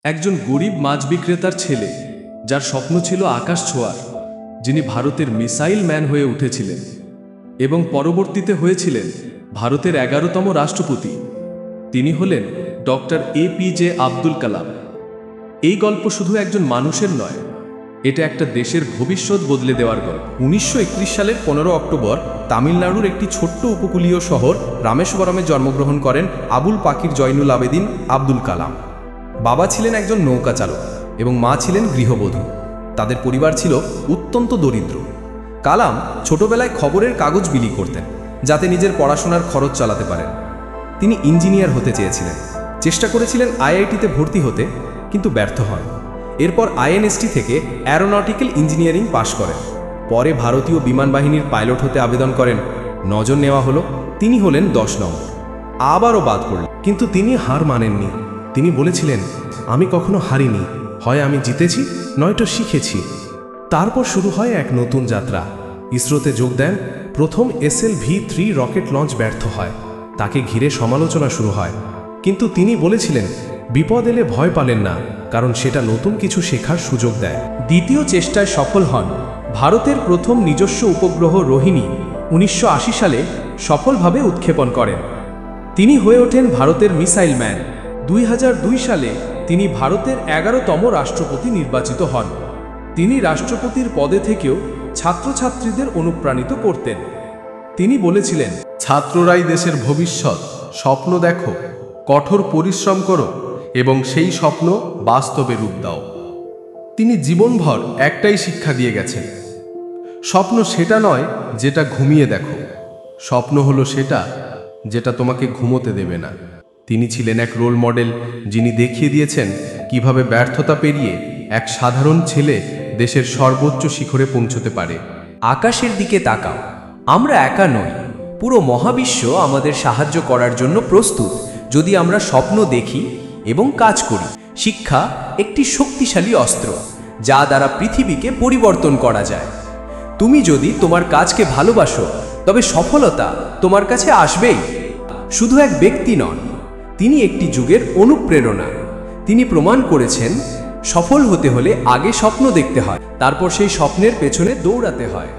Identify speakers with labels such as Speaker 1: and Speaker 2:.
Speaker 1: একজন গরিব মাছ বিক্রেতার ছেলে, যার স্বপ্ন ছিল আকাশ ছোঁয়ার, যিনি ভারতের মিসাইল ম্যান হয়ে উঠেছিলেন এবং পরবর্তীতে হয়েছিলেন ভারতের 11তম রাষ্ট্রপতি। তিনি হলেন ডক্টর APJ আব্দুল কালাম। এই গল্প শুধু একজন মানুষের নয়, এটা একটা দেশের ভবিষ্যৎ বদলে দেওয়ার গল্প।
Speaker 2: 1931 সালের 15 অক্টোবর তামিলনাড়ুর একটি ছোট্ট উপকূলীয় শহর রামেশ্বরমে জন্মগ্রহণ করেন আবুল পাকির জয়নুল আবেদিন আব্দুল কালাম। বাবা ছিলেন একজন নৌকা চালক এবং মা ছিলেন গৃহবধূ। তাদের পরিবার ছিল অত্যন্ত দরিদ্র। কালাম ছোটবেলায় খবরের কাগজ বিলি করতেন, যাতে নিজের পড়াশোনার খরচ চালাতে পারেন। তিনি ইঞ্জিনিয়ার হতে চেয়েছিলেন, চেষ্টা করেছিলেন IIT-তে ভর্তি হতে, কিন্তু ব্যর্থ হন। এরপর INST থেকে অ্যারোনটিক্যাল ইঞ্জিনিয়ারিং পাশ করেন। পরে ভারতীয় বিমান বাহিনীর পাইলট হতে আবেদন করেন। নজর নেওয়া হলো, তিনি হলেন 10 নম্বর। আবারও বাদ পড়লেন, কিন্তু তিনি হার মানেননি। তিনি বলেছিলেন, আমি কখনো হারিনি, হয় আমি জিতেছি নয়তো শিখেছি। তারপর শুরু হয় এক নতুন যাত্রা। ইসরোতে যোগ দেন। প্রথম SLV-3 রকেট লঞ্চ ব্যর্থ হয়। তাকে ঘিরে সমালোচনা শুরু হয়, কিন্তু তিনি বলেছিলেন, বিপদ এলে ভয় পালেন না, কারণ সেটা নতুন কিছু শেখার সুযোগ দেয়।
Speaker 1: দ্বিতীয় চেষ্টায় সফল হন। ভারতের প্রথম নিজস্ব উপগ্রহ রোহিণী 1980 সালে সফলভাবে উৎক্ষেপণ করেন। তিনি হয়ে ওঠেন ভারতের মিসাইল ম্যান। 2002 সালে তিনি ভারতের 11তম রাষ্ট্রপতি নির্বাচিত হন। তিনি রাষ্ট্রপতির পদে থেকেও ছাত্রছাত্রীদের অনুপ্রাণিত করতেন। তিনি বলেছিলেন,
Speaker 3: ছাত্ররাই দেশের ভবিষ্যৎ। স্বপ্ন দেখো, কঠোর পরিশ্রম করো এবং সেই স্বপ্ন বাস্তবে রূপ দাও। তিনি জীবনভর একটাই শিক্ষা দিয়ে গেছেন, স্বপ্ন সেটা নয় যেটা ঘুমিয়ে দেখো, স্বপ্ন হলো সেটা যেটা তোমাকে ঘুমোতে দেবে না। তিনি ছিলেন এক রোল মডেল, যিনি দেখিয়ে দিয়েছেন কিভাবে ব্যর্থতা পেরিয়ে এক সাধারণ ছেলে দেশের সর্বোচ্চ শিখরে পৌঁছতে পারে।
Speaker 4: আকাশের দিকে তাকাও, আমরা একা নই, পুরো মহাবিশ্ব আমাদের সাহায্য করার জন্য প্রস্তুত, যদি আমরা স্বপ্ন দেখি এবং কাজ করি। শিক্ষা একটি শক্তিশালী অস্ত্র, যা দ্বারা পৃথিবীকে পরিবর্তন করা যায়। তুমি যদি তোমার কাজকে ভালোবাসো, তবে সফলতা তোমার কাছে আসবেই। শুধু এক ব্যক্তি নন, তিনি একটি যুগের অনুপ্রেরণা। তিনি প্রমাণ করেছেন, সফল হতে হলে আগে স্বপ্ন দেখতে হয়, তারপর সেই স্বপ্নের পেছনে দৌড়াতে হয়।